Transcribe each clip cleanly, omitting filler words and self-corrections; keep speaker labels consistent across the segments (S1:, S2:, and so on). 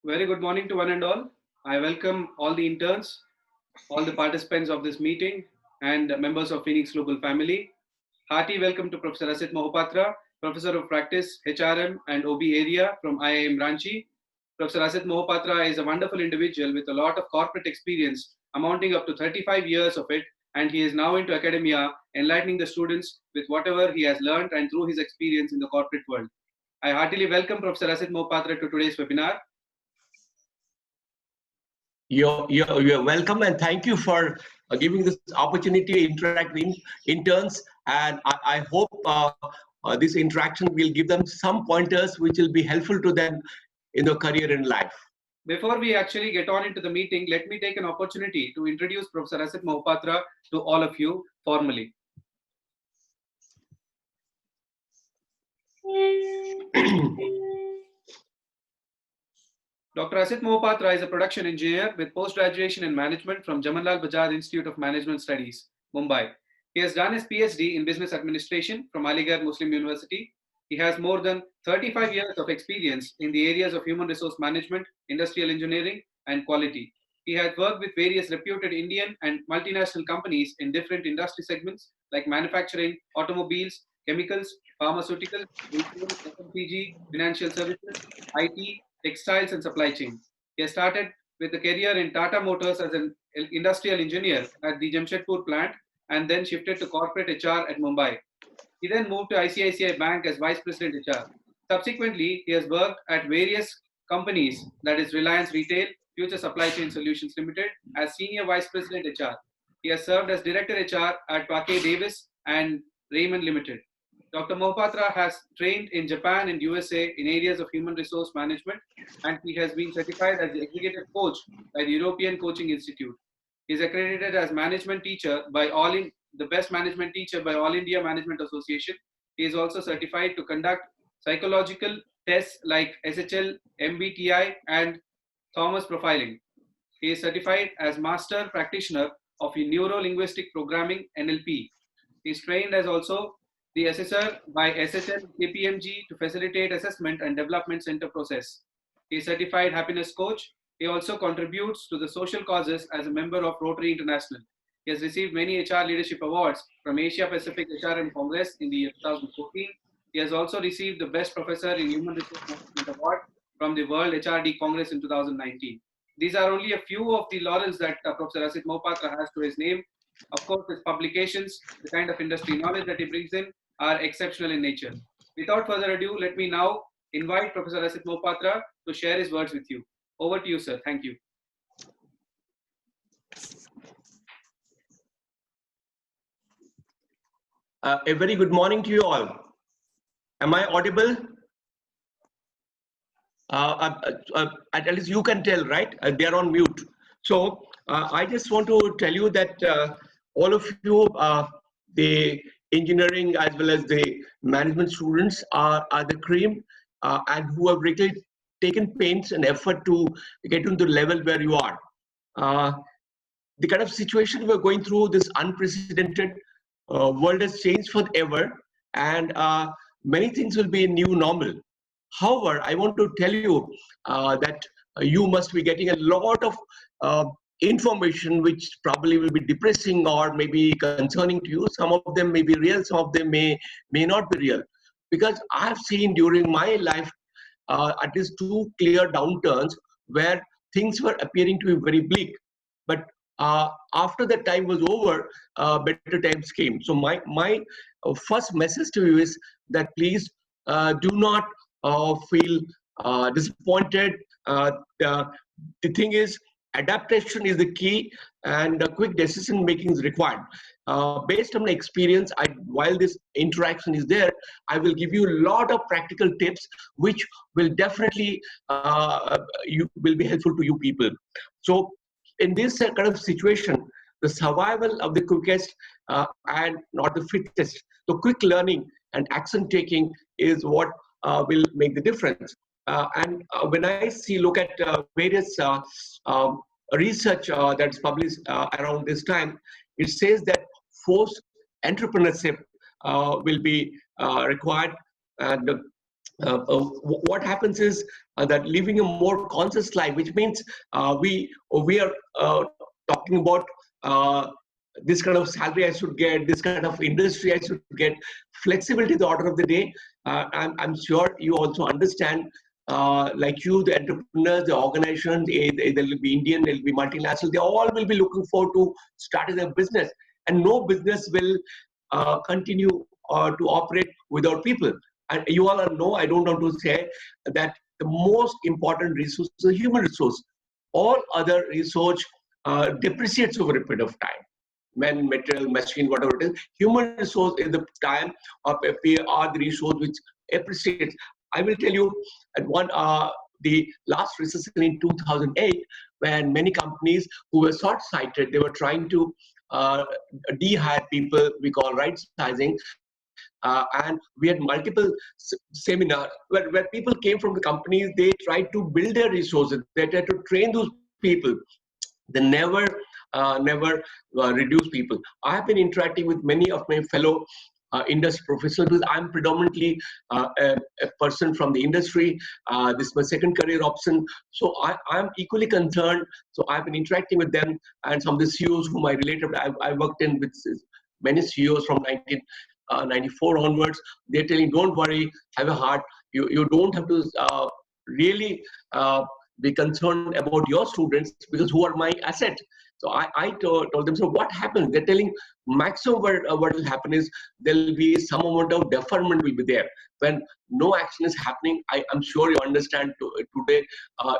S1: Very good morning to one and all. I welcome all the interns, all the participants of this meeting, and members of Phoenix Global family. Hearty welcome to Professor Asit Mohapatra, Professor of Practice, HRM, and OB area from IIM Ranchi. Professor Asit Mohapatra is a wonderful individual with a lot of corporate experience, amounting up to 35 years of it, and he is now into academia, enlightening the students with whatever he has learned and through his experience in the corporate world. I heartily welcome Professor Asit Mohapatra to today's webinar.
S2: You're welcome, and thank you for giving this opportunity to interact with interns. And I hope this interaction will give them some pointers which will be helpful to them in their career in life.
S1: Before we actually get on into the meeting, let me take an opportunity to introduce Professor Asit Mohapatra to all of you formally. Dr. Asit Mohapatra is a production engineer with post-graduation in management from Jamanlal Bajaj Institute of Management Studies, Mumbai. He has done his PhD in business administration from Aligarh Muslim University. He has more than 35 years of experience in the areas of human resource management, industrial engineering, and quality. He has worked with various reputed Indian and multinational companies in different industry segments like manufacturing, automobiles, chemicals, pharmaceuticals, retail, FMCG, financial services, IT, textiles, and supply chain. He has started with a career in Tata Motors as an industrial engineer at the Jamshedpur plant and then shifted to corporate HR at Mumbai. He then moved to ICICI Bank as Vice President HR. Subsequently, he has worked at various companies, that is Reliance Retail, Future Supply Chain Solutions Limited, as Senior Vice President HR. He has served as Director HR at Parquet Davis and Raymond Limited. Dr. Mohapatra has trained in Japan and USA in areas of human resource management, and he has been certified as the executive coach by the European Coaching Institute. He is accredited as management teacher by the best management teacher by All India Management Association. He is also certified to conduct psychological tests like SHL, MBTI, and Thomas profiling. He is certified as master practitioner of neuro-linguistic programming (NLP). He is trained as also the assessor by SHL KPMG to facilitate assessment and development center process. He is certified happiness coach. He also contributes to the social causes as a member of Rotary International. He has received many HR leadership awards from Asia Pacific HRM Congress in the year 2014. He has also received the Best Professor in Human Resource Management Award from the World HRD Congress in 2019. These are only a few of the laurels that Professor Asit Mohapatra has to his name. Of course, his publications, the kind of industry knowledge that he brings in, are exceptional in nature. Without further ado, let me now invite Professor Asit Mohapatra to share his words with you. Over to you, sir. Thank you.
S2: A very good morning to you all. Am I audible? At least you can tell, right? They are on mute. So I just want to tell you that all of you, the engineering as well as the management students are the cream and who have really taken pains and effort to get to the level where you are. The kind of situation we're going through, this unprecedented world has changed forever, and many things will be new normal. However, I want to tell you that you must be getting a lot of information which probably will be depressing or maybe concerning to you. Some of them may be real, some of them may not be real. Because I have seen during my life at least two clear downturns where things were appearing to be very bleak. But after that time was over, better times came. So my first message to you is that please do not feel disappointed. The thing is, adaptation is the key, and quick decision making is required. Based on my experience, while this interaction is there, I will give you a lot of practical tips which will definitely you will be helpful to you people. So in this kind of situation, the survival of the quickest and not the fittest. So quick learning and action taking is what will make the difference. And when I look at various research that's published around this time, it says that forced entrepreneurship will be required, and what happens is that living a more conscious life, which means we are talking about this kind of salary I should get, this kind of industry I should get, flexibility the order of the day. I'm sure you also understand, like you, the entrepreneurs, the organizations, they'll be Indian, they'll be multinational, they all will be looking forward to starting their business. And no business will continue to operate without people. And you all know, I don't want to say that the most important resource is a human resource. All other resource depreciates over a period of time. Man, material, machine, whatever it is. Human resource is the time of are the resource which appreciates. I will tell you at the last recession in 2008, when many companies who were short-sighted, they were trying to de-hire people, we call right sizing. And we had multiple seminars where people came from the companies, they tried to build their resources, they tried to train those people. They never reduce people. I have been interacting with many of my fellow industry professionals because I'm predominantly a person from the industry. This is my second career option. So I'm equally concerned. So I've been interacting with them and some of the CEOs whom I related. I worked in with many CEOs from 1994 onwards. They're telling, don't worry, have a heart. You don't have to really be concerned about your students because who are my asset. So I told them, so what happens? They're telling maximum what will happen is there will be some amount of deferment will be there. When no action is happening, I'm sure you understand today,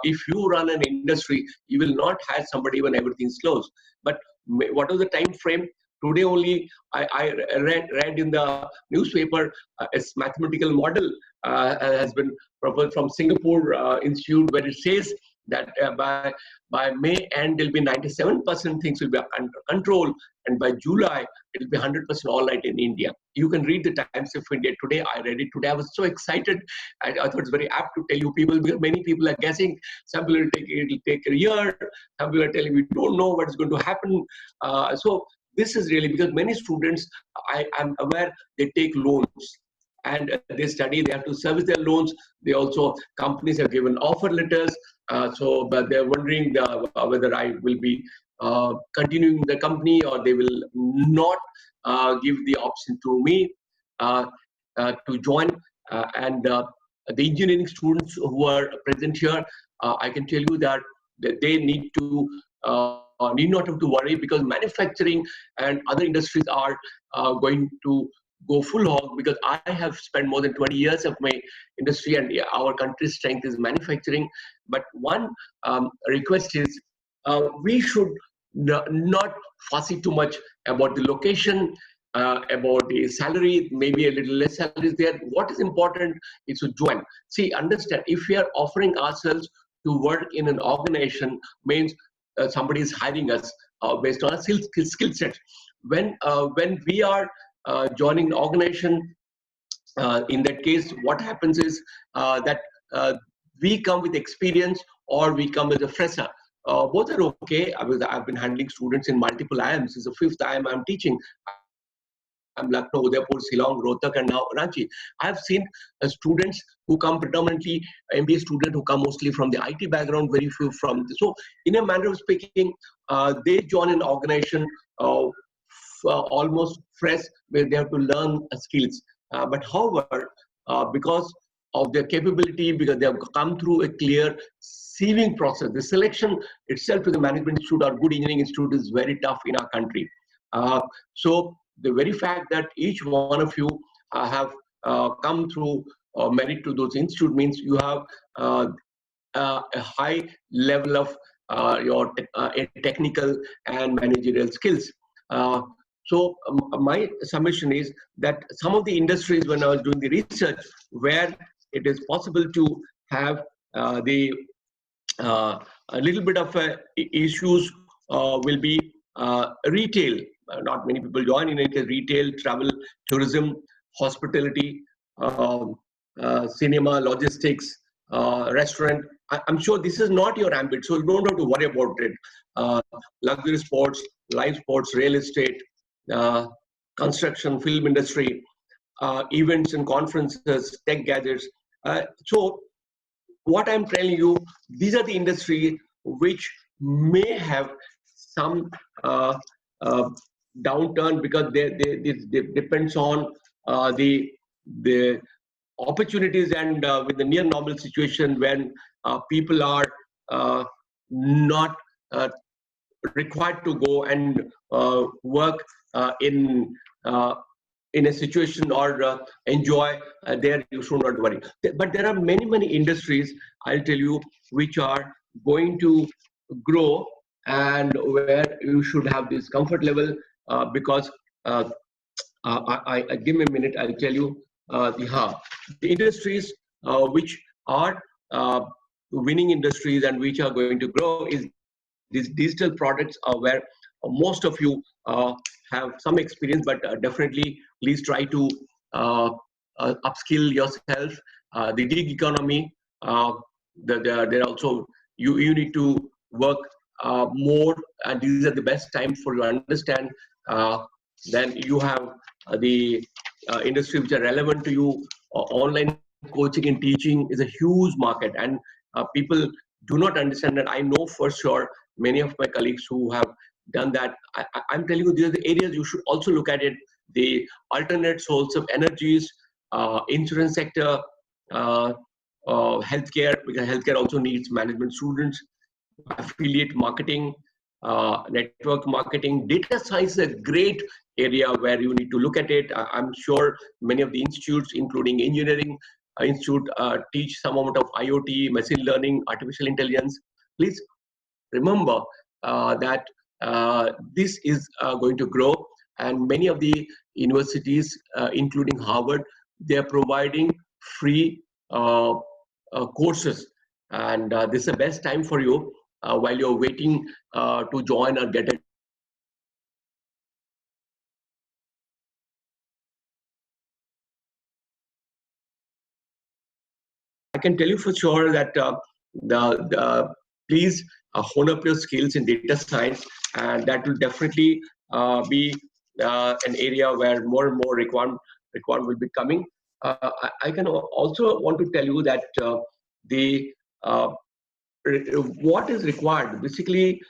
S2: if you run an industry, you will not hire somebody when everything slows. But what is the time frame? Today only I read in the newspaper a mathematical model has been proposed from Singapore Institute, where it says that by May end, there'll be 97% things will be under control, and by July, it'll be 100% all right in India. You can read the Times of India today. I read it today. I was so excited. I thought it's very apt to tell you people, because many people are guessing. Some people it'll take a year. Some people are telling we don't know what's going to happen. So this is really because many students, I'm aware, they take loans and they study, they have to service their loans. They also, companies have given offer letters. But they're wondering whether I will be continuing the company or they will not give the option to me to join. And the engineering students who are present here, I can tell you that they need not have to worry, because manufacturing and other industries are going to go full hog, because I have spent more than 20 years of my industry, and our country's strength is manufacturing. But one request is we should not fussy too much about the location, about the salary, maybe a little less salary is there. What is important is to join. See, understand, if we are offering ourselves to work in an organization, means somebody is hiring us based on a skill set. When we are joining an organization, in that case, what happens is that we come with experience or we come as a fresher. Both are okay. I've been handling students in multiple IIMs. This is the 5th IIM I'm teaching. I'm Lucknow, Udaipur, Shillong, Rohtak, and now Ranchi. I've seen students who come predominantly, MBA students who come mostly from the IT background, very few from. So, in a manner of speaking, they join an organization almost fresh, where they have to learn skills. But however, because of their capability, because they have come through a clear sieving process, the selection itself to the management institute or good engineering institute is very tough in our country. So the very fact that each one of you have come through merit to those institute means you have a high level of your technical and managerial skills. So my submission is that some of the industries, when I was doing the research, where it is possible to have a little bit of issues will be retail. Not many people join in it. Retail, travel, tourism, hospitality, cinema, logistics, restaurant. I'm sure this is not your ambit, so you don't have to worry about it. Luxury sports, live sports, real estate, construction, film industry, events and conferences, tech gadgets, So what I'm telling you, these are the industries which may have some uh, uh, downturn because they depends on the opportunities and with the near normal situation when people are not uh, required to go and work in in a situation or enjoy there, you should not worry. But there are many industries, I'll tell you, which are going to grow and where you should have this comfort level because uh, give me a minute, I'll tell you the industries which are uh, winning industries and which are going to grow is these digital products where most of you have some experience, but definitely please try to uh, upskill yourself. The gig economy, there also you need to work more, and these are the best time for you to understand. Then you have the industry which are relevant to you. Online coaching and teaching is a huge market, and people do not understand that. I know for sure many of my colleagues who have done that. I'm telling you, these are the areas you should also look at it. The alternate source of energies, insurance sector, uh, healthcare, because healthcare also needs management students, affiliate marketing, network marketing. Data science is a great area where you need to look at it. I'm sure many of the institutes, including engineering institute, teach some amount of IoT, machine learning, artificial intelligence. Please remember that this is going to grow, and many of the universities, including Harvard, they are providing free courses, and this is the best time for you while you're waiting to join or get a I can tell you for sure that please hone up your skills in data science, and that will definitely be an area where more and more requirement will be coming. I can also want to tell you that the what is required basically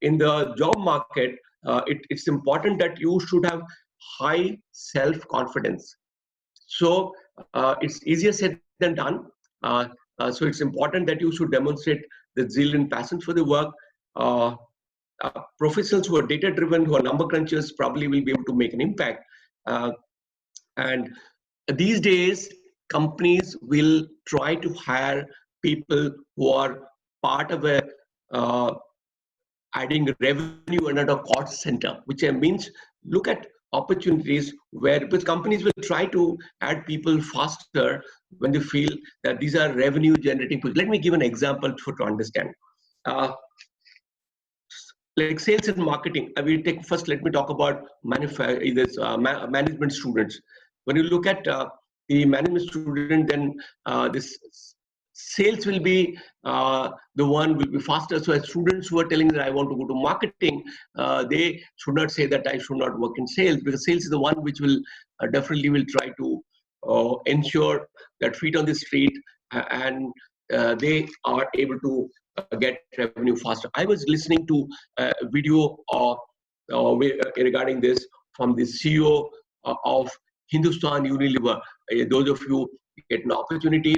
S2: in the job market, it's important that you should have high self-confidence. So it's easier said than done. Uh, so it's important that you should demonstrate the zeal and passion for the work. Uh, Professionals who are data driven, who are number crunchers, probably will be able to make an impact. And these days, companies will try to hire people who are part of a adding revenue under the cost center, which means look at opportunities where, because companies will try to add people faster when they feel that these are revenue generating. Let me give an example to understand. Like sales and marketing, I will take first. Let me talk about management students. When you look at the management student, then this sales will be the one will be faster. So as students who are telling that I want to go to marketing, they should not say that I should not work in sales, because sales is the one which will definitely will try to ensure that feet on the street and they are able to get revenue faster. I was listening to a video regarding this from the CEO of Hindustan Unilever. Those of you get an opportunity,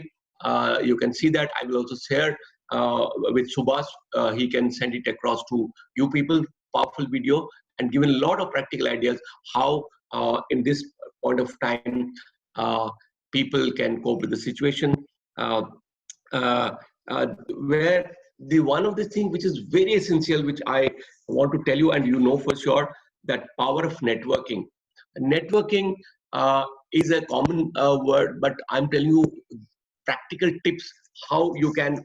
S2: you can see that. I will also share with Subhas. He can send it across to you people. Powerful video and given a lot of practical ideas how in this point of time people can cope with the situation. Uh, uh, where the one of the things which is very essential, which I want to tell you, and you know for sure, that power of networking. Networking is a common word, but I'm telling you practical tips how you can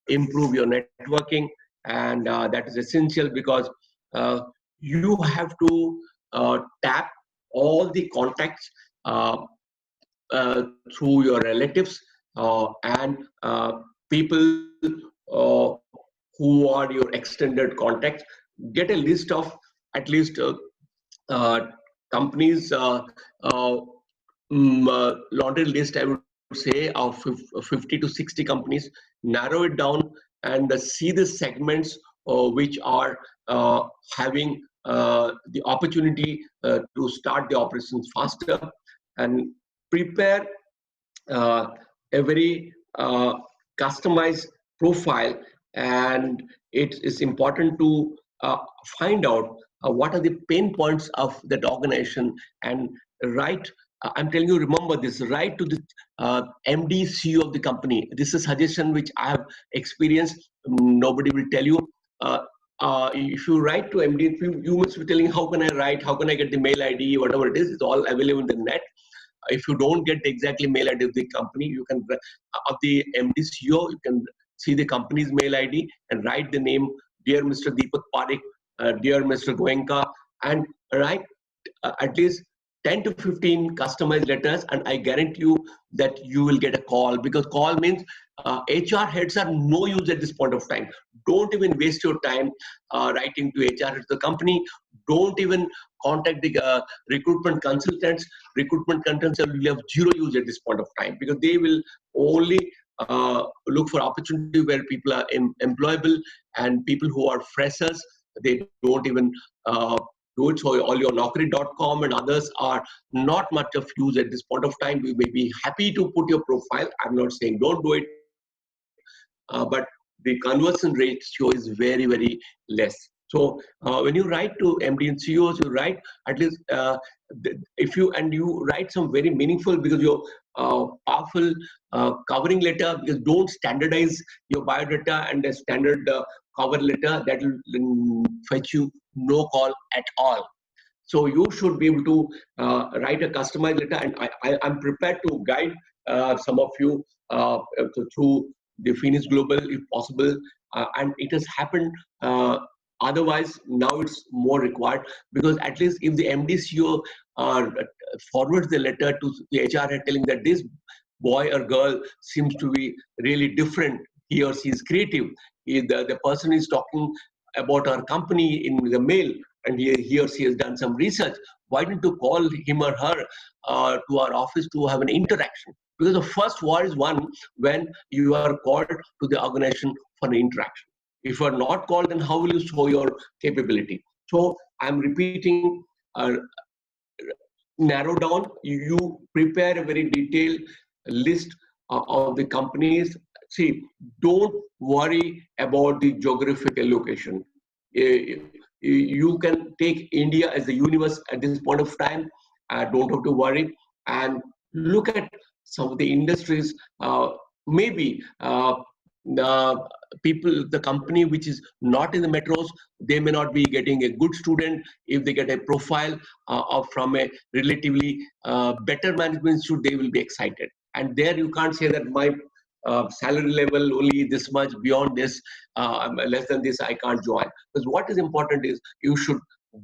S2: improve your networking, and that is essential because uh, you have to tap all the contacts uh, through your relatives and people uh, who are your extended contacts. Get a list of at least uh, companies, laundry list, I would say, of 50 to 60 companies, narrow it down and see the segments which are having the opportunity to start the operations faster, and prepare a very customized profile. And it is important to find out what are the pain points of that organization, and write, I'm telling you, remember this, write to the MD, CEO of the company. This is a suggestion which I have experienced. Nobody will tell you. If you write to MD, you must be telling, how can I write, how can I get the mail ID, whatever it is, it's all available in the net. If you don't get the exactly mail ID of the company, you can, of the MD, CEO, you can see the company's mail ID and write the name, dear Mr. Deepak Parekh, dear Mr. Goenka, and write at least 10 to 15 customized letters, and I guarantee you that you will get a call, because call means HR heads are no use at this point of time. Don't even waste your time writing to HR heads of the company. Don't even contact the recruitment consultants. Recruitment consultants will have zero use at this point of time, because they will only look for opportunity where people are employable, and people who are freshers, they don't even do it. So all your Naukri.com and others are not much of use at this point of time. We may be happy to put your profile. I'm not saying don't do it, but the conversion ratio is very, very less. So when you write to MD and CEOs, you write at least if you write some very meaningful, because your powerful covering letter, because don't standardize your biodata and a standard cover letter, that will fetch you no call at all. So you should be able to write a customized letter, and I'm prepared to guide some of you through the Phoenix Global if possible. And it has happened. Otherwise, now it's more required, because at least if the MD, CEO forwards the letter to the HR head telling that this boy or girl seems to be really different, he or she is creative, the person is talking about our company in the mail, and he or she has done some research, why don't you call him or her to our office to have an interaction? Because the first war is won when you are called to the organization for an interaction. If you are not called, then how will you show your capability? So I'm repeating, narrow down, you prepare a very detailed list of the companies. See, don't worry about the geographical location. You can take India as the universe at this point of time. Don't have to worry, and look at some of the industries. Maybe the company which is not in the metros, they may not be getting a good student. If they get a profile from a relatively better management institute, they will be excited. And there you can't say that my salary level only this much, beyond this, less than this, I can't join. Because what is important is you should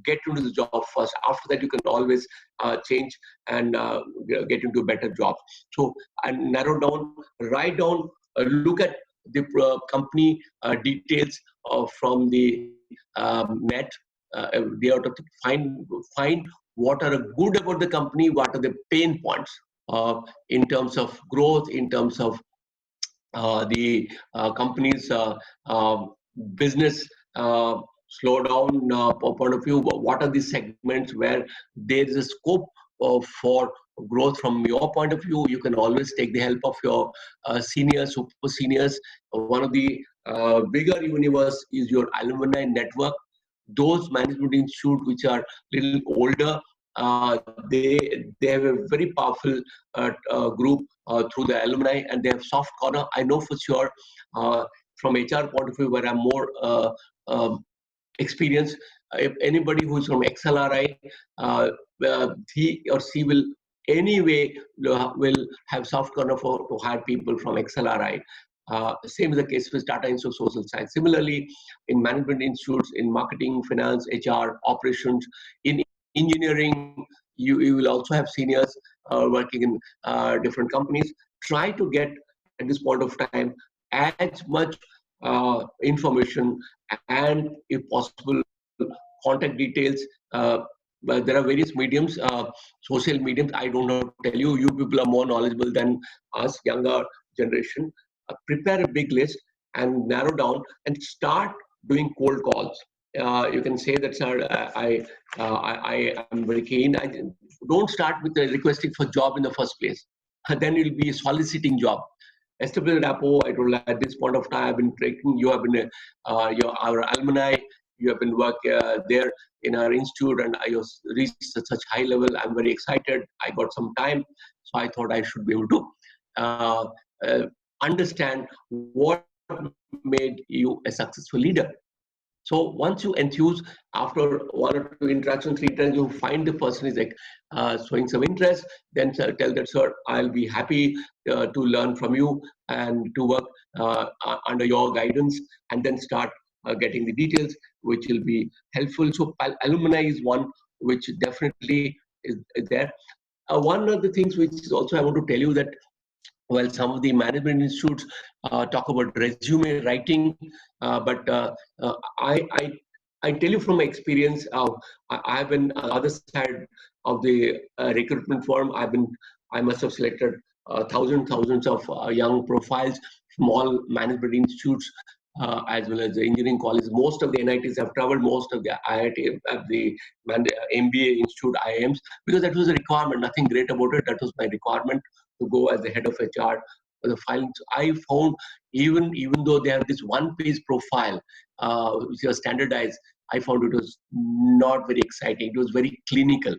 S2: get into the job first. After that, you can always change and get into a better job. So, and narrow down, write down, look at the company details from the net. They ought to find what are good about the company, what are the pain points in terms of growth, in terms of the company's business slowdown point of view. What are the segments where there is a scope for growth from your point of view? You can always take the help of your seniors, super seniors. One of the bigger universe is your alumni network. Those management institutes which are little older, they have a very powerful group through the alumni, and they have soft corner. I know for sure from HR point of view, where I'm more experienced, if anybody who's from XLRI, he or she will anyway will have soft corner to hire people from XLRI. Same is the case with Tata Institute of Social Science. Similarly, in management institutes, in marketing, finance, HR, operations, in engineering, you will also have seniors working in different companies. Try to get, at this point of time, as much information and, if possible, contact details there are various mediums, social mediums. I don't know to tell you. You people are more knowledgeable than us, younger generation. Prepare a big list and narrow down and start doing cold calls. You can say that, sir, I am very keen. Don't start with requesting for job in the first place. Then it will be a soliciting job. Establish rapport. I told you at this point of time, I've been tracking. You have been our alumni. You have been work there in our institute, and I was reached such high level. I'm very excited. I got some time, so I thought I should be able to uh, uh, understand what made you a successful leader. So once you enthuse, after one or two interactions, 3 times, you find the person is like showing some interest, then tell that, sir, I'll be happy to learn from you and to work under your guidance, and then start getting the details, which will be helpful. So alumni is one which definitely is there. One of the things which is also I want to tell you that while some of the management institutes talk about resume writing, but I tell you from experience, I've been on the other side of the recruitment firm. I must have selected thousands of young profiles from all management institutes, as well as the engineering colleges. Most of the NITs have traveled, most of the IIT, the MBA institute, IIMs, because that was a requirement. Nothing great about it. That was my requirement to go as the head of HR for the filing. So I found even though they have this one-page profile, which was standardized, I found it was not very exciting. It was very clinical.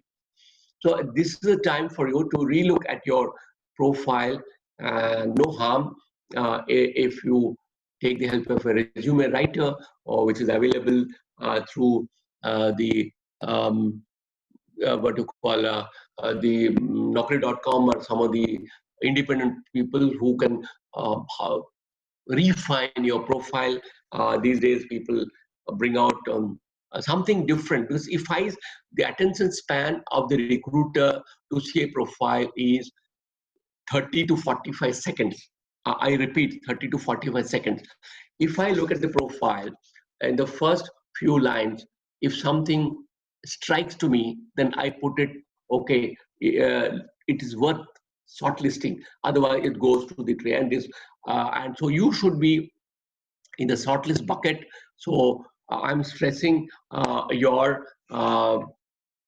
S2: So this is a time for you to relook at your profile. No harm if you take the help of a resume writer, or which is available through the what you call the Naukri.com, or some of the independent people who can refine your profile. These days, people bring out something different, because the attention span of the recruiter to see a profile is 30 to 45 seconds. I repeat, 30 to 45 seconds. If I look at the profile in the first few lines, if something strikes to me, then I put it, okay, it is worth shortlisting. Otherwise, it goes to the tray. And so you should be in the shortlist bucket. So I'm stressing your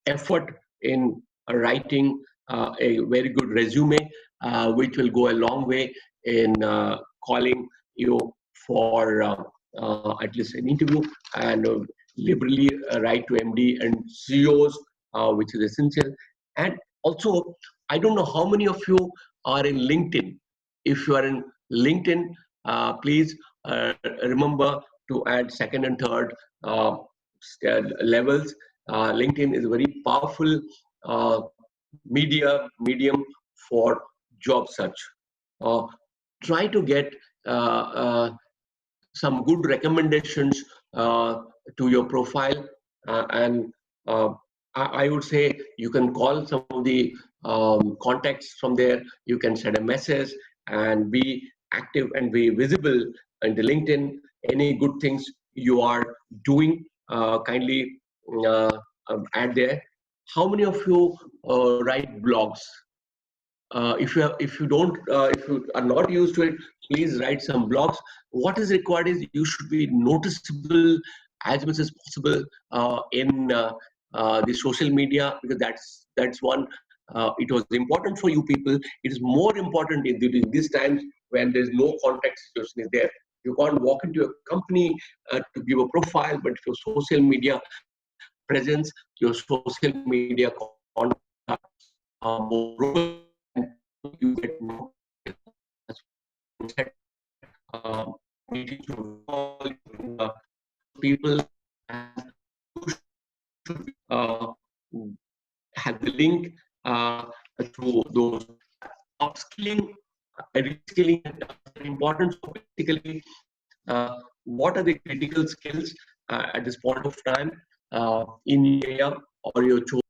S2: effort in writing a very good resume, which will go a long way in calling you for at least an interview, and liberally write to MD and CEOs, which is essential. And also, I don't know how many of you are in LinkedIn. If you are in LinkedIn, please remember to add second and third levels. LinkedIn is a very powerful medium for job search. Try to get some good recommendations to your profile, and I would say you can call some of the contacts from there. You can send a message and be active and be visible in the LinkedIn. Any good things you are doing, kindly add there. How many of you write blogs? If you are not used to it, please write some blogs. What is required is you should be noticeable as much as possible in the social media, because that's one. It was important for you people. It is more important during these times when there's no contact situation is there. You can't walk into a company to give a profile, but your social media presence, your social media contacts are more robust, and you get more meetings to people, and you should have the link to those upskilling, reskilling are important. So basically, what are the critical skills at this point of time in your area or your choice?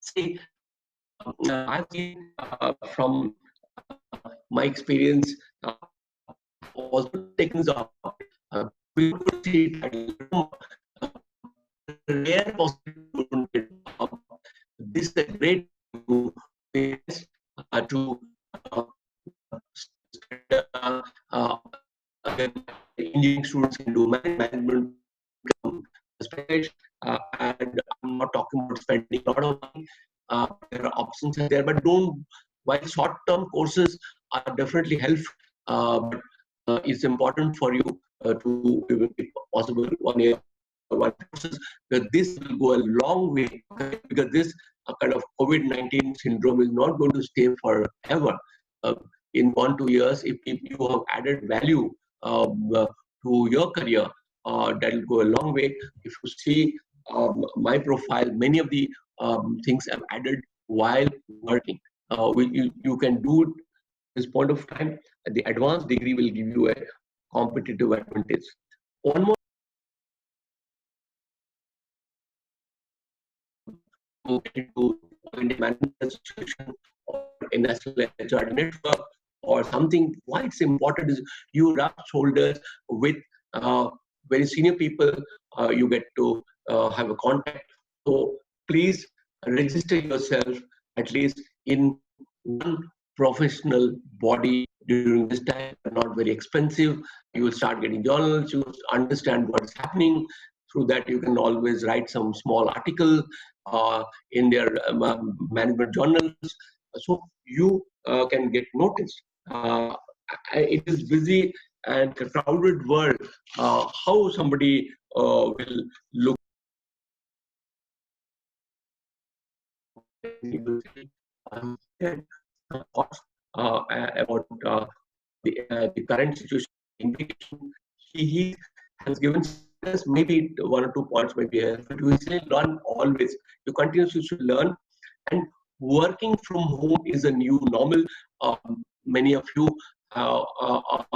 S2: See, I've seen from my experience, also taken this up. We could see rare possibility. This is a great to uh, uh, engineering students can do management, and I'm not talking about spending a lot of money. There are options there, but don't. While short-term courses are definitely helpful, but it's important for you to, if possible, 1 year, one courses, because this will go a long way. Okay? Because this kind of COVID-19 syndrome is not going to stay forever. In 1-2 years, if you have added value to your career, that will go a long way. If you see my profile, many of the things I've added while working. You can do at this point of time. The advanced degree will give you a competitive advantage. One more into management association or a national HR network or something. Why it's important is you rub shoulders with very senior people. You get to have a contact. So please register yourself at least in one professional body during this time. Not very expensive. You will start getting journals. You understand what's happening. Through that, you can always write some small article in their management journals, so you can get noticed. It is busy and crowded world. How somebody will look about the current situation. He has given us maybe 1 or 2 points, maybe but we still learn always. You continuously should learn, and working from home is a new normal. Many of you are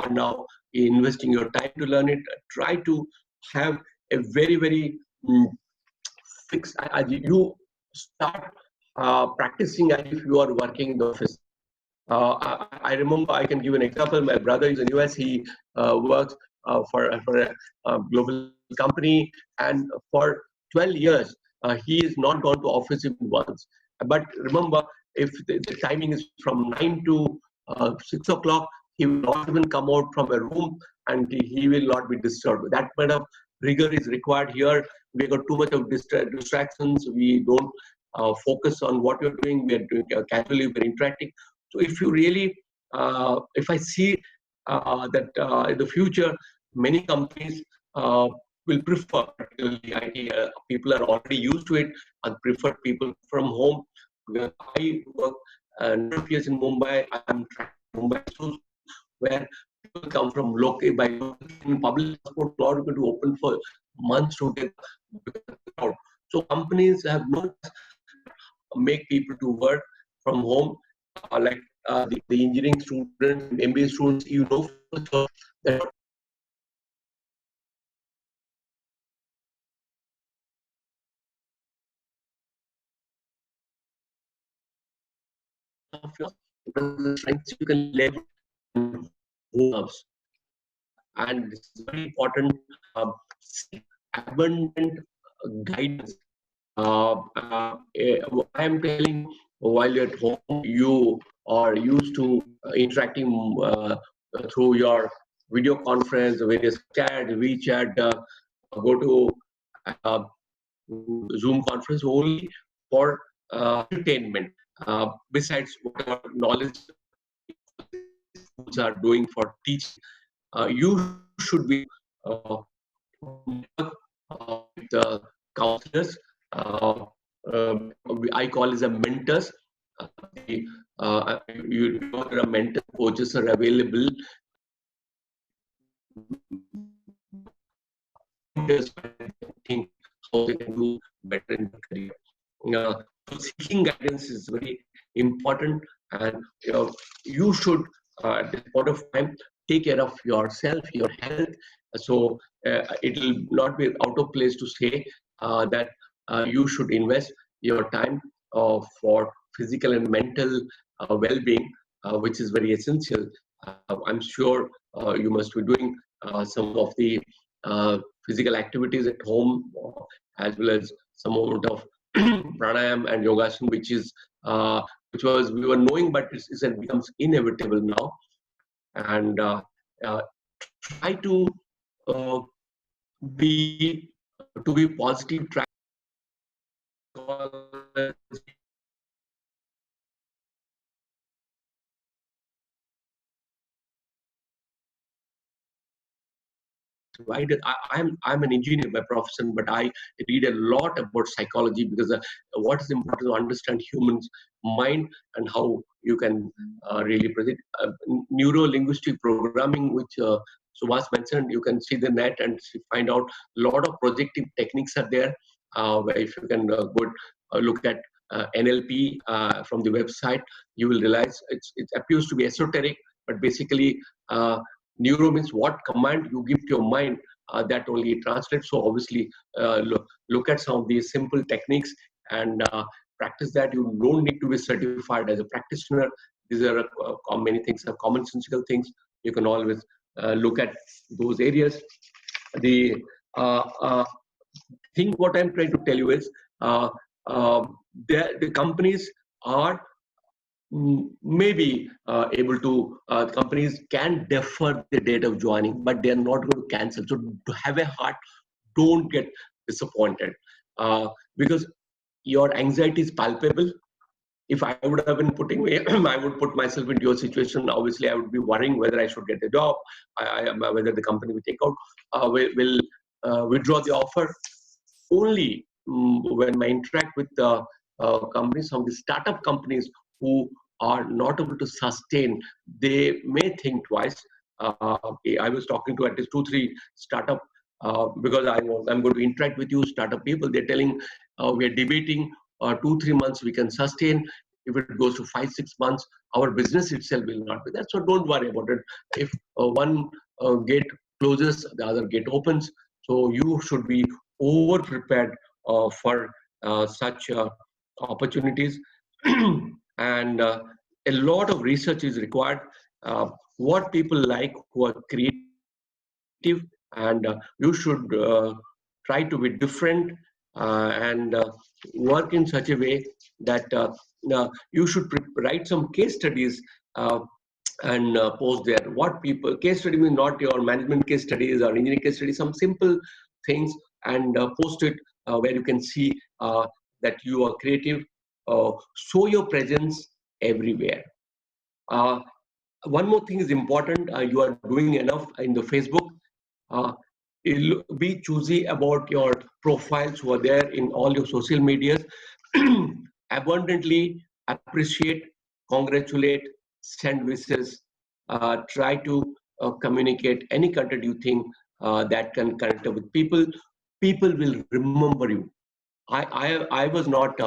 S2: now investing your time to learn it. Try to have a very fixed. You start practicing as if you are working in the office. I remember, I can give an example. My brother is in US. He works for a global company, and for 12 years, he has not gone to office even once. But remember, if the timing is from 9 to 6 o'clock, he will not even come out from a room, and he will not be disturbed. That kind of rigor is required here. We got too much of distractions. We don't focus on what you're doing. We are doing casually, we're interacting. So if you really, if I see that in the future, many companies will prefer, particularly IT people are already used to it, and prefer people from home. Because I work number of years in Mumbai. I'm tracking Mumbai schools where people come from local by public transport, a lot of it open for months to get out. So companies have not make people to work from home, like the engineering students, MBA students, you know, that the strengths you can leverage and this is very important. Abundant guidance. I am telling, while you're at home, you are used to interacting through your video conference, various chat, WeChat, go to uh, Zoom conference only for entertainment. Besides whatever knowledge schools are doing for teaching, you should be with the counselors. I call as a mentors. You know, there are mentor coaches are available. Think how they can do better in the career. So seeking guidance is very important, and you should at this point of time take care of yourself, your health. So it will not be out of place to say that you should invest your time for physical and mental well-being, which is very essential. I'm sure you must be doing some of the physical activities at home, as well as some amount of pranayam and yogasana, which was we were knowing, but it becomes inevitable now. And try uh, to be positive. Try I'm an engineer by profession, but I read a lot about psychology because what is important to understand humans' mind and how you can really predict neuro-linguistic programming, which Subhas mentioned. You can see the net and find out a lot of projective techniques are there. Where if you can go look at NLP from the website, you will realize it appears to be esoteric, but basically. Neuro means what command you give to your mind, that only translates. So obviously, look at some of these simple techniques and practice that. You don't need to be certified as a practitioner. These are many things, are commonsensical things. You can always look at those areas. The thing what I'm trying to tell you is the companies are maybe able to companies can defer the date of joining, but they are not going to cancel. So to have a heart, don't get disappointed because your anxiety is palpable. If I would have been I would put myself into your situation. Obviously, I would be worrying whether I should get a job, whether the company will take out, will withdraw the offer. Only when I interact with the companies, some of the startup companies who are not able to sustain, they may think twice. I was talking to at least 2-3 startup because I'm going to interact with you, startup people. They're telling we are debating 2-3 months we can sustain. If it goes to 5-6 months, our business itself will not be there. So don't worry about it. If one gate closes, the other gate opens. So you should be over prepared for such opportunities. And a lot of research is required. What people like who are creative, and you should try to be different and work in such a way that you should write some case studies and post there. What people, case study means not your management case studies or engineering case studies, some simple things, and post it where you can see that you are creative. Show your presence everywhere. One more thing is important. You are doing enough in the Facebook. Be choosy about your profiles who are there in all your social medias. Abundantly appreciate, congratulate, send wishes. Try to communicate any content you think that can connect with people. People will remember you. I was not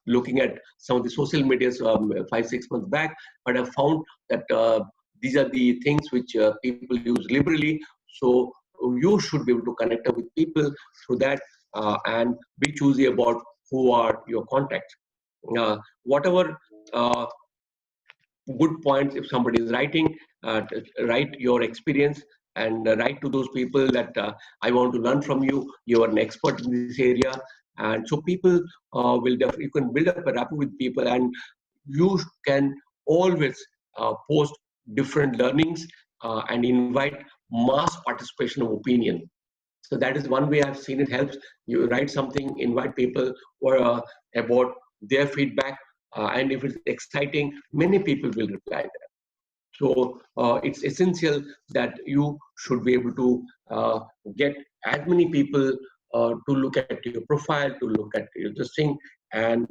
S2: looking at some of the social medias 5-6 months back, but I found that these are the things which people use liberally. So you should be able to connect up with people through that and be choosy about who are your contacts. Whatever good points, if somebody is writing, write your experience and write to those people that I want to learn from you. You are an expert in this area. And so people will definitely, you can build up a rapport with people, and you can always post different learnings and invite mass participation of opinion. So that is one way I've seen it helps. You write something, invite people or about their feedback, and if it's exciting, many people will reply there. So it's essential that you should be able to get as many people to look at your profile, to look at your this thing. And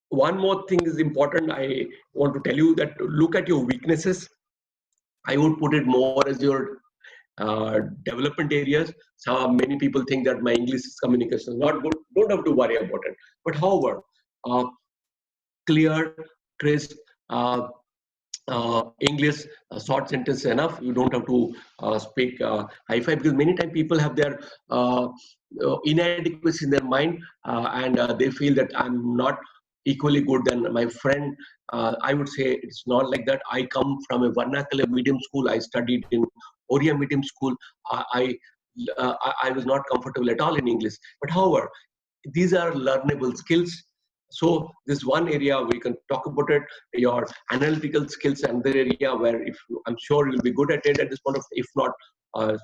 S2: one more thing is important. I want to tell you that look at your weaknesses. I would put it more as your development areas. So many people think that my English communication is not good. Don't have to worry about it. But however, clear, crisp English, short sentence enough. You don't have to speak hi-fi, because many times people have their inadequacy in their mind and they feel that I'm not equally good than my friend. I would say it's not like that. I come from a vernacular medium school. I studied in Oriya medium school. I was not comfortable at all in English. But however, these are learnable skills. So this one area we can talk about it. Your analytical skills, another area where if I'm sure you'll be good at it at this point of, if not, uh,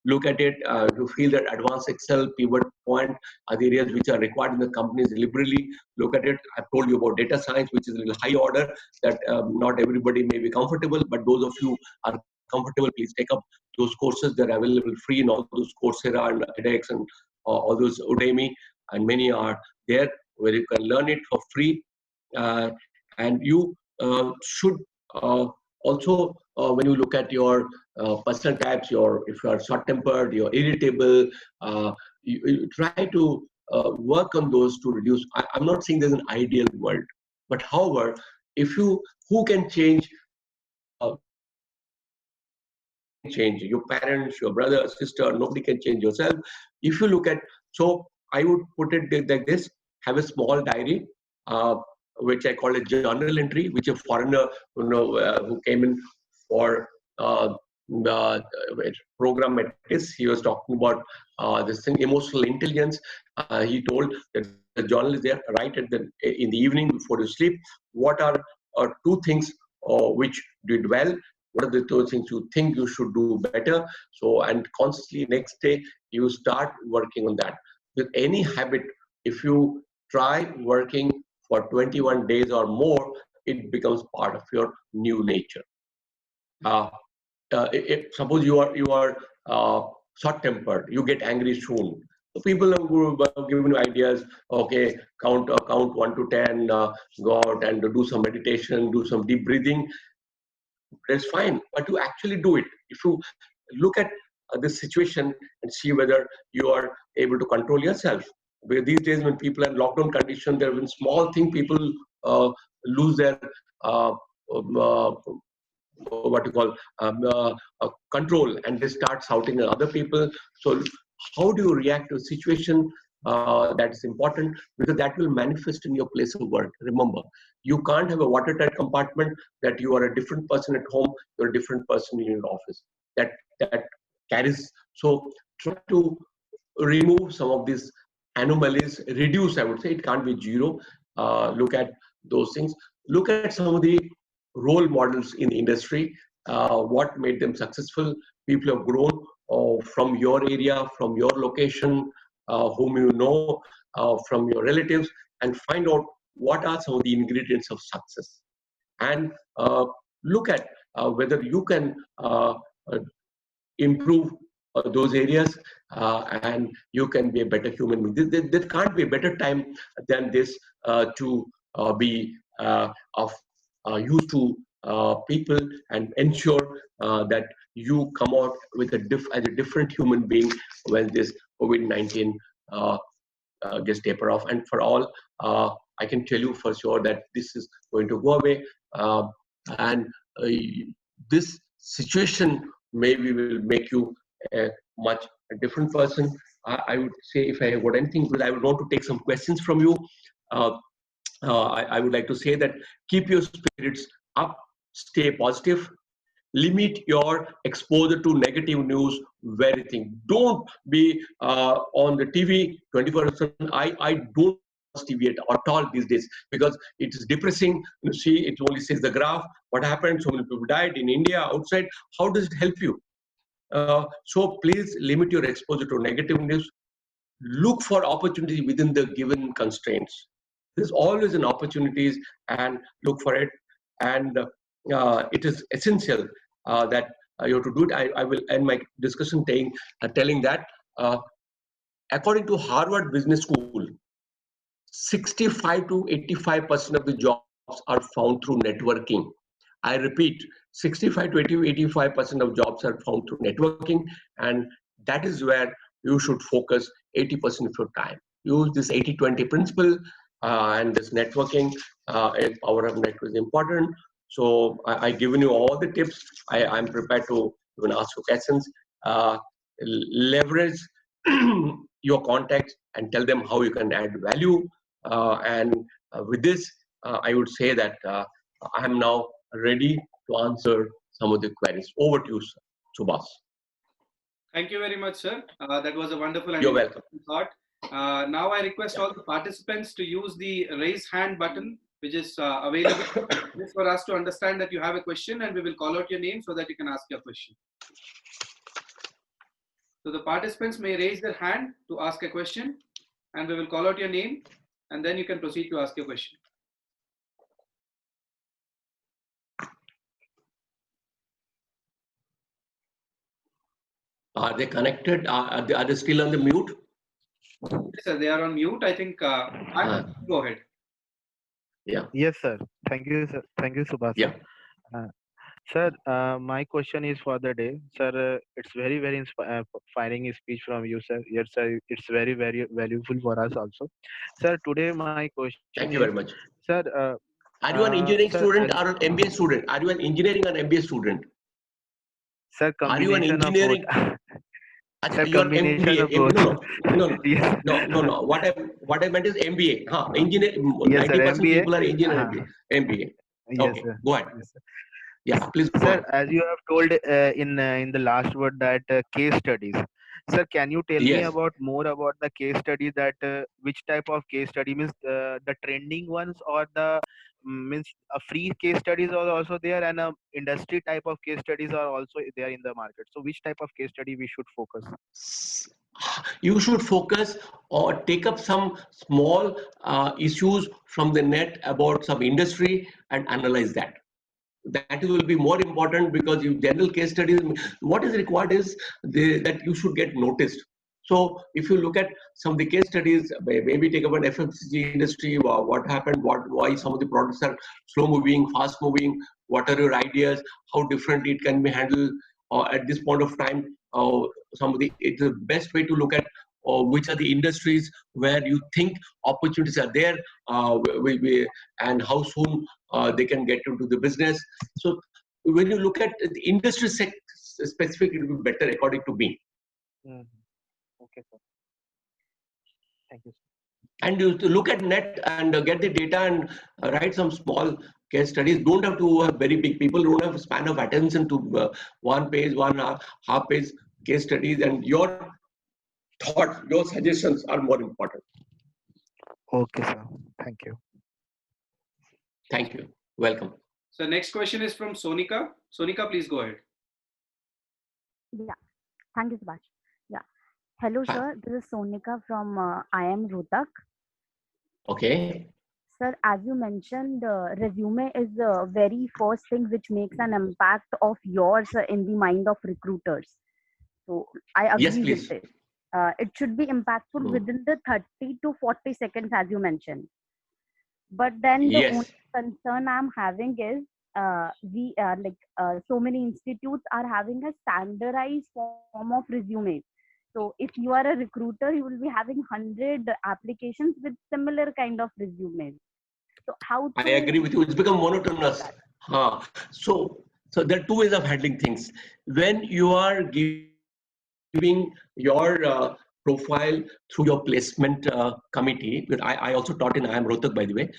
S2: look at it. You feel that advanced Excel, pivot point are the areas which are required in the companies liberally. Look at it. I've told you about data science, which is a little high order that not everybody may be comfortable, but those of you are comfortable, please take up those courses. They're available free in all those Coursera and edX and all those Udemy, and many are there where you can learn it for free. And you should also, when you look at your person types, if you are short-tempered, you're irritable, you try to work on those to reduce. I'm not saying there's an ideal world, but however, if you, who can change your parents, your brother, sister, nobody can change yourself. If you look at, so I would put it like this: have a small diary, which I call a journal entry, which a foreigner, who came in for the program at this, he was talking about this thing, emotional intelligence. He told that the journal is there, right at in the evening before you sleep. What are two things which did well? What are the two things you think you should do better? So, and constantly next day, you start working on that. With any habit, if you try working for 21 days or more, it becomes part of your new nature. Suppose you are short-tempered, you get angry soon. So people have given you ideas. Okay, count 1 to 10, go out and do some meditation, do some deep breathing. That's fine, but you actually do it. If you look at this situation and see whether you are able to control yourself. Because these days, when people are in lockdown condition, there have been small thing, people lose their what you call control, and they start shouting at other people. So how do you react to a situation that is important, because that will manifest in your place of work. Remember, you can't have a watertight compartment that you are a different person at home, you're a different person in your office. That carries. So try to remove some of these anomalies, reduce, I would say. It can't be zero. Look at those things. Look at some of the role models in the industry, what made them successful. People have grown from your area, from your location, whom you know, from your relatives, and find out what are some of the ingredients of success. And look at whether you can improve those areas, and you can be a better human being. There can't be a better time than this to be of use to people and ensure that you come out with as a different human being when this COVID-19 gets taper off. And for all, I can tell you for sure that this is going to go away, and this situation maybe will make you a much different person. I would say, if I got anything, because I would want to take some questions from you. I would like to say that keep your spirits up, stay positive, limit your exposure to negative news. Very thing. Don't be on the TV 24/7. I don't watch TV at all these days, because it is depressing. You see, it only says the graph. What happened? So many people died in India, outside. How does it help you? So please limit your exposure to negative news. Look for opportunity within the given constraints. There's always an opportunities, and look for it. And it is essential that you have to do it. I will end my discussion telling that according to Harvard Business School, 65 to 85% of the jobs are found through networking. I repeat, 65 to 85% of jobs are found through networking, and that is where you should focus 80% of your time. Use this 80-20 principle, and this networking and power of network is important. So I've given you all the tips. I'm prepared to even ask you questions. Leverage your contacts and tell them how you can add value, and with this, I would say that I am now ready to answer some of the queries. Over to you, Subhas.
S1: Thank you very much, sir. That was a wonderful and
S2: You're welcome.
S1: interesting thought. Now I request all the participants to use the raise hand button, which is available just for us to understand that you have a question, and we will call out your name so that you can ask your question. So the participants may raise their hand to ask a question, and we will call out your name, and then you can proceed to ask your question.
S2: Are they connected? Are they still on the mute?
S1: Yes, sir, they are on mute. I think go ahead.
S2: Yeah.
S3: Yes, sir. Thank you, sir. Thank you, Subhas.
S2: Yeah.
S3: Sir, my question is for the day. Sir, it's very, very inspiring speech from you, sir. Yes, sir. It's very, very valuable for us also. Sir, today my question
S2: Thank
S3: is,
S2: you very much.
S3: sir,
S2: Are you an engineering
S3: sir,
S2: student or an MBA student? Are you an engineering or MBA student?
S3: Sir,
S2: Are you an
S3: combination of both.
S2: engineering?
S3: Sir,
S2: Your
S3: combination
S2: MBA.
S3: of both. Yes.
S2: No. What I meant is MBA. Engineer.
S3: Yes, sir.
S2: 90%
S3: MBA.
S2: people are engineering MBA.
S3: Yes,
S2: Okay,
S3: sir.
S2: go ahead.
S3: Yes, sir.
S2: Yeah, please go
S3: Sir,
S2: ahead.
S3: as you have told in the last word that case studies. Sir, can you tell me
S2: Yes.
S3: about more about the case study that which type of case study means the trending ones or the means a free case studies are also there and industry type of case studies are also there in the market. So which type of case study we should focus?
S2: You should focus or take up some small issues from the net about some industry and analyze that. That will be more important because in general case studies, what is required is that you should get noticed. So if you look at some of the case studies, maybe take up an FMCG industry, what happened, why some of the products are slow moving, fast moving, what are your ideas, how differently it can be handled at this point of time. It's the best way to look at which are the industries where you think opportunities are there, and how soon they can get into the business. So when you look at the industry specific, it will be better according to me.
S3: Okay, sir. Thank you, sir.
S2: And you to look at net and get the data and write some small case studies. Don't have to have very big. People don't have a span of attention to one page, half page case studies, and your thoughts, your suggestions are more important.
S3: Okay, sir. Thank you.
S2: Thank you. Welcome.
S1: So next question is from Sonika. Sonika, please go ahead.
S4: Yeah, thank you, Subhash. Yeah. Hello,
S2: Hi.
S4: sir. This is Sonika from IIM Rohtak.
S2: Okay.
S4: Sir, as you mentioned, resume is the very first thing which makes an impact of yours in the mind of recruiters. So I agree
S2: Yes, please.
S4: with it. It should be impactful within the 30 to 40 seconds, as you mentioned. But then the
S2: Yes.
S4: only concern I'm having is so many institutes are having a standardized form of resumes. So if you are a recruiter, you will be having 100 applications with similar kind of resumes. So how
S2: I agree with you. It's become monotonous. So there are two ways of handling things. When you are giving your profile through your placement committee, I also taught in IIM Rohtak, by the way.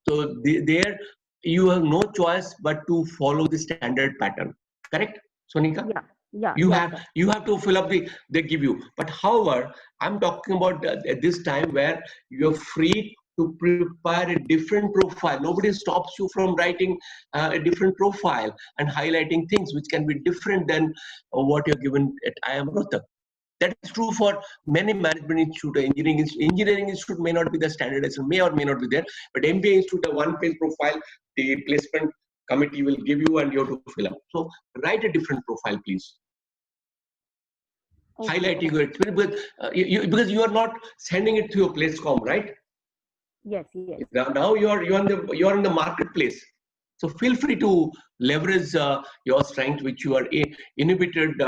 S2: So there you have no choice but to follow the standard pattern. Correct, Sonika?
S4: Yeah.
S2: You have to fill up they give you. But however, I'm talking about at this time where you're free to prepare a different profile. Nobody stops you from writing a different profile and highlighting things which can be different than what you're given at IIM Rohtak. That is true for many management institute. Engineering institute may not be the standardization, may or may not be there, but MBA institute, a one-page profile, the placement committee will give you and you have to fill up. So write a different profile, please.
S4: Okay.
S2: Highlighting your experience because you are not sending it to your placecom, right?
S4: Yes.
S2: Now you're in the marketplace, so feel free to leverage your strength which you are inhibited.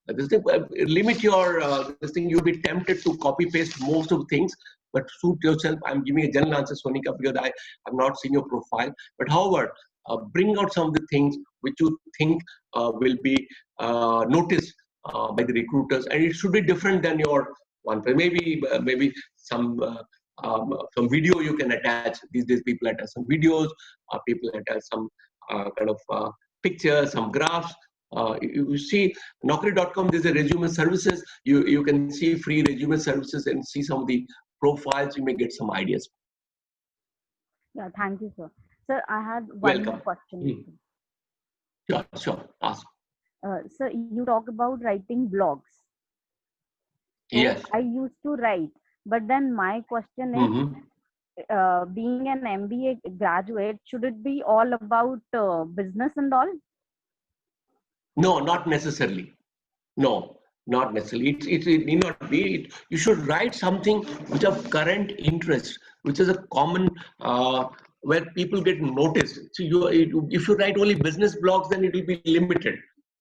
S2: Limit your this thing. You'll be tempted to copy paste most of the things, but suit yourself. I'm giving a general answer, Sonika, because I have not seen your profile. But however, bring out some of the things which you think will be noticed by the recruiters, and it should be different than your one. Maybe some some video you can attach. These days people attach some videos, people attach some kind of pictures, some graphs. You see Naukri.com, there's a resume services. You can see free resume services and see some of the profiles. You may get some ideas.
S4: Yeah, thank you, sir. Sir, I had one more
S2: Welcome.
S4: question.
S2: Sure. Ask.
S4: Sir, you talk about writing blogs. So
S2: Yes.
S4: I used to write, but then my question is, being an MBA graduate, should it be all about business and all?
S2: No, not necessarily. No, not necessarily. It need not be. You should write something which of current interest, which is a common where people get noticed. So if you write only business blogs, then it will be limited.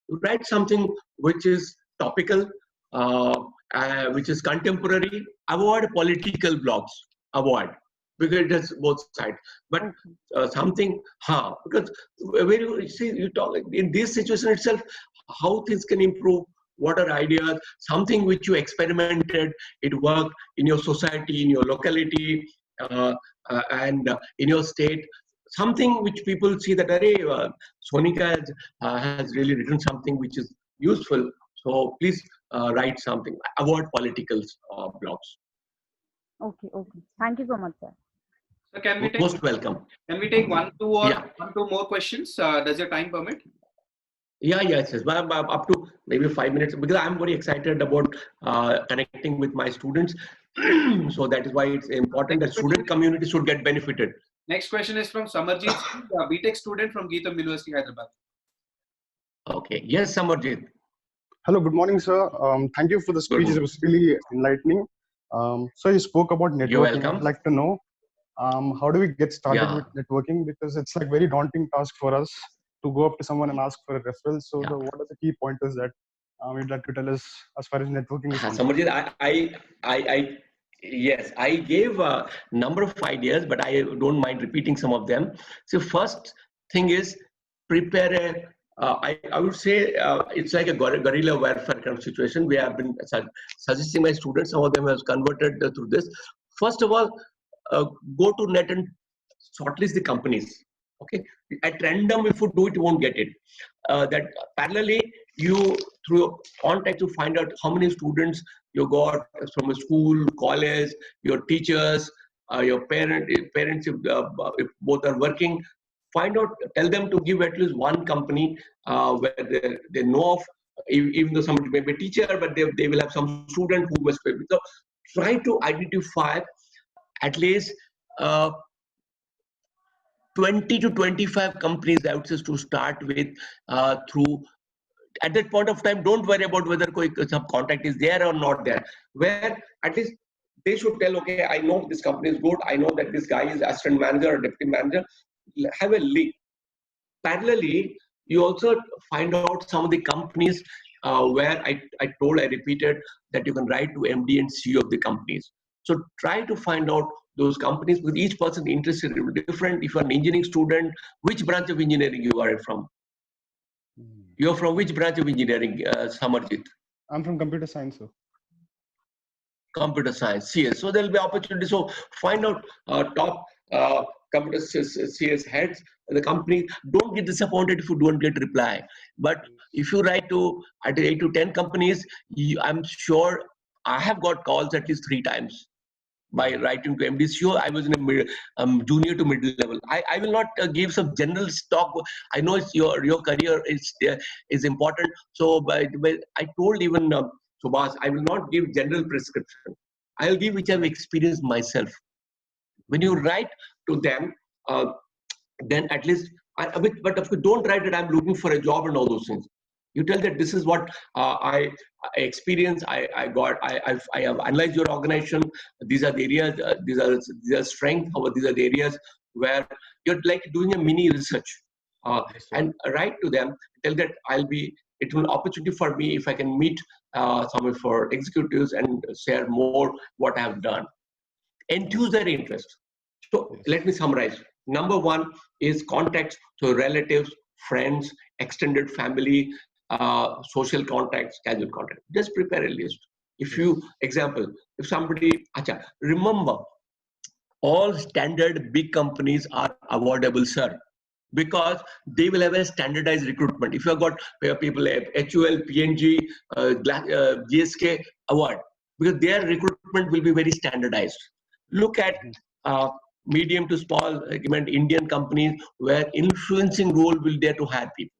S2: You write something which is topical, which is contemporary. Avoid political blogs. Avoid, because it has both sides. But something, because when you see, you talk in this situation itself, how things can improve. What are ideas? Something which you experimented, it worked in your society, in your locality, and in your state. Something which people see that Sonika has really written something which is useful. So please write something. Avoid political blogs.
S4: Okay. Thank you so much, sir.
S1: So can we take
S2: Most welcome.
S1: Can we take one, two
S2: Yeah.
S1: more questions? Does your time permit?
S2: Yes. But up to maybe 5 minutes, because I'm very excited about connecting with my students. So that is why it's important that student community should get benefited.
S1: Next question is from Samarjit, a BTech student from Geetam University, Hyderabad.
S2: Okay. Yes, Samarjit.
S5: Hello, good morning, sir. Thank you for the speech. It was really enlightening. So you spoke about networking.
S2: You're welcome.
S5: I'd like to know how do we get started with networking, because it's like very daunting task for us to go up to someone and ask for a referral. So what are the key pointers that you'd like to tell us as far as networking is concerned?
S2: Samarjit, yes, I gave a number of ideas, but I don't mind repeating some of them. So first thing is prepare I would say it's like a guerrilla warfare kind of situation. We have been suggesting my students, some of them have converted through this. First of all, go to net and shortlist the companies. Okay, at random, if you do it, you won't get it. That parallelly, you through contact to find out how many students you got from a school, college, your teachers, your parents, if both are working. Find out, tell them to give at least one company where they know of, even though somebody may be a teacher, but they will have some student who must be. So try to identify at least 20 to 25 companies, I would say, to start with through. At that point of time, don't worry about whether some contact is there or not there. Where at least they should tell, okay, I know this company is good. I know that this guy is assistant manager or deputy manager. Have a link. Parallelly, you also find out some of the companies where I repeated that you can write to MD and CEO of the companies. So try to find out those companies, with each person interested in different. If you're an engineering student, which branch of engineering you are from? You're from which branch of engineering, Samarjit?
S5: I'm from computer science, sir.
S2: Computer science, CS. So there will be opportunity. So find out top computer CS heads. The company, don't get disappointed if you don't get reply. But if you write to 8 to 10 companies, I'm sure I have got calls at least 3 times by writing to MD. Sure, I was in a junior to middle level. I will not give some general stock. I know it's your career is important. So but I told even Subhas, I will not give general prescription. I'll give which I've experienced myself. When you write to them, then at least, but of course, don't write that I'm looking for a job and all those things. You tell that this is what I experienced. I have analyzed your organization. These are the areas. These are strengths. These are the areas where you're like doing a mini research. And write to them. Tell that it will be an opportunity for me if I can meet some of our executives and share more what I have done. Enthuse their interest. So let me summarize. Number 1 is contacts, so relatives, friends, extended family, social contacts, casual contacts. Just prepare a list. If you, example, if somebody, remember, all standard big companies are awardable, sir, because they will have a standardized recruitment. If you have got people HUL, PNG, GSK award, because their recruitment will be very standardized. Look at medium to small Indian companies where influencing role will there to hire people.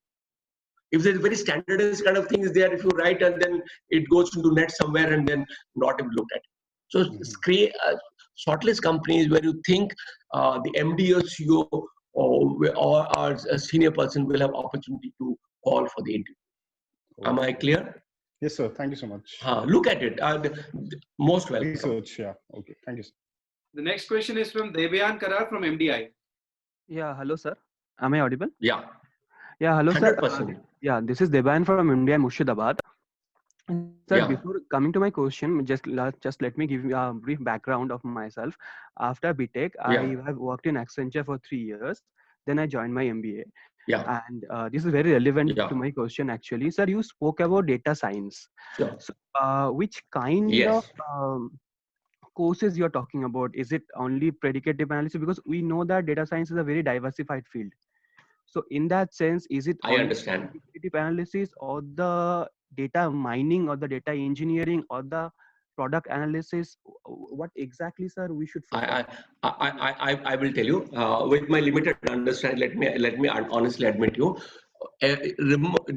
S2: If there's very standardized kind of thing is there, if you write and then it goes into net somewhere and then not even looked at. So shortlist companies where you think the MD or CEO or a senior person will have opportunity to call for the interview. Am I clear?
S5: Yes, sir. Thank you so much.
S2: Look at it. Most welcome.
S5: Research, yeah. Okay. Thank you, sir.
S1: The next question is from Devyan Karar from MDI.
S6: Yeah, hello, sir. Am I audible?
S2: Yeah.
S6: Yeah, hello,
S2: 100%.
S6: sir. Yeah, this is Devan from MDI Murshidabad. Sir,
S2: Yeah.
S6: before coming to my question, just let me give you a brief background of myself. After BTech,
S2: Yeah.
S6: I have worked in Accenture for 3 years. Then I joined my MBA.
S2: Yeah.
S6: And this is very relevant
S2: Yeah.
S6: to my question, actually. Sir, you spoke about data science.
S2: Sure.
S6: So, which kind
S2: Yes.
S6: of courses you're talking about? Is it only predicative analysis? Because we know that data science is a very diversified field. So in that sense, is it
S2: I understand.
S6: predicative analysis or the data mining or the data engineering or the product analysis? What exactly, sir, we should focus?
S2: I will tell you with my limited understanding. Let me honestly admit you.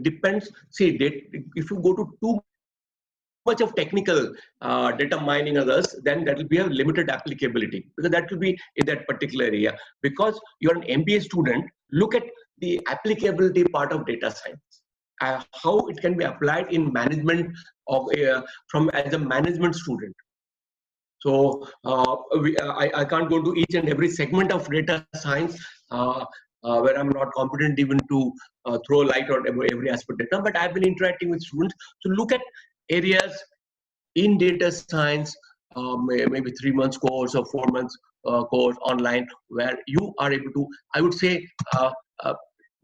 S2: Depends. See, if you go to too much of technical data mining others, then that will be a limited applicability, because that will be in that particular area. Because you're an MBA student, look at the applicability part of data science, how it can be applied in management of from as a management student. So I can't go to each and every segment of data science where I'm not competent even to throw light on every aspect of data, but I've been interacting with students to look at areas in data science, maybe 3 months course or 4 months course online, where you are able to, I would say,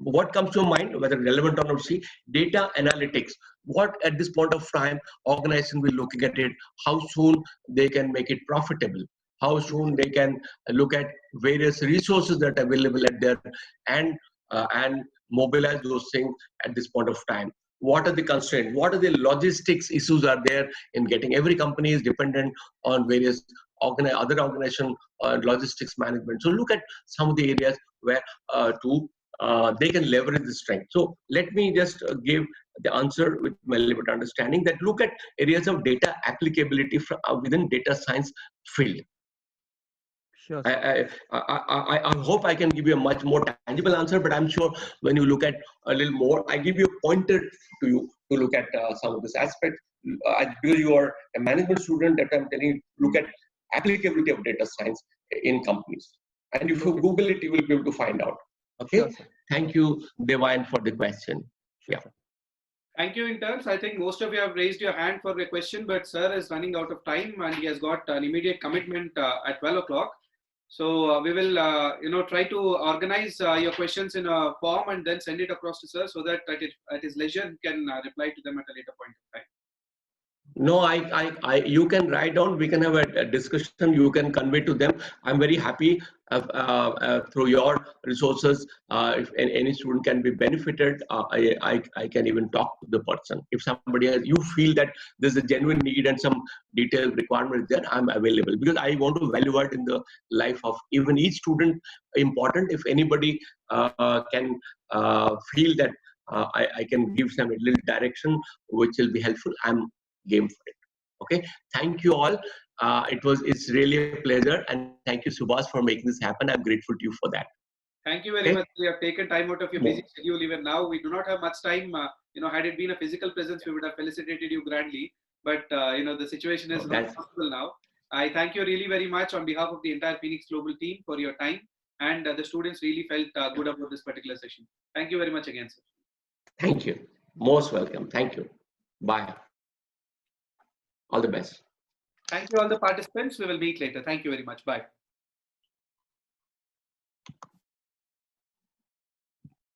S2: what comes to your mind, whether relevant or not, see, data analytics. What at this point of time, organization will looking at it, how soon they can make it profitable, how soon they can look at various resources that are available at their and mobilize those things at this point of time. What are the constraints? What are the logistics issues are there in getting? Every company is dependent on various other organization logistics management. So look at some of the areas where they can leverage the strength. So let me just give the answer with my limited understanding, that look at areas of data applicability within data science field.
S6: Sure, sir.
S2: I hope I can give you a much more tangible answer, but I'm sure when you look at a little more, I give you a pointer to you to look at some of this aspect. Because you are a management student, that I'm telling you, look at applicability of data science in companies. And if you Google it, you will be able to find out. Okay.
S6: Sure, sir.
S2: Thank you, Devine, for the question.
S6: Sure,
S2: Yeah.
S6: sir.
S1: Thank you, interns. I think most of you have raised your hand for a question, but sir is running out of time and he has got an immediate commitment at 12 o'clock. So we will, try to organize your questions in a form and then send it across to sir, so that at his leisure he can reply to them at a later point of time.
S2: No, you can write down. We can have a discussion. You can convey to them. I'm very happy through your resources. If any student can be benefited, I can even talk to the person. If somebody has, you feel that there's a genuine need and some detailed requirement there, I'm available, because I want to value add in the life of even each student. Important. If anybody can feel that I can give some a little direction which will be helpful, I'm game for it. Okay, thank you all. It's really a pleasure, and thank you, Subhas, for making this happen. I'm grateful to you for that.
S1: Thank you very much. You have taken time out of your busy schedule. Even now, we do not have much time. Had it been a physical presence, we would have felicitated you grandly. But the situation is not possible now. I thank you really very much on behalf of the entire Phoenix Global team for your time, and the students really felt good about this particular session. Thank you very much again, sir.
S2: Thank you. Most welcome. Thank you. Bye. All the best.
S1: Thank you, all the participants. We will meet later. Thank you very much. Bye.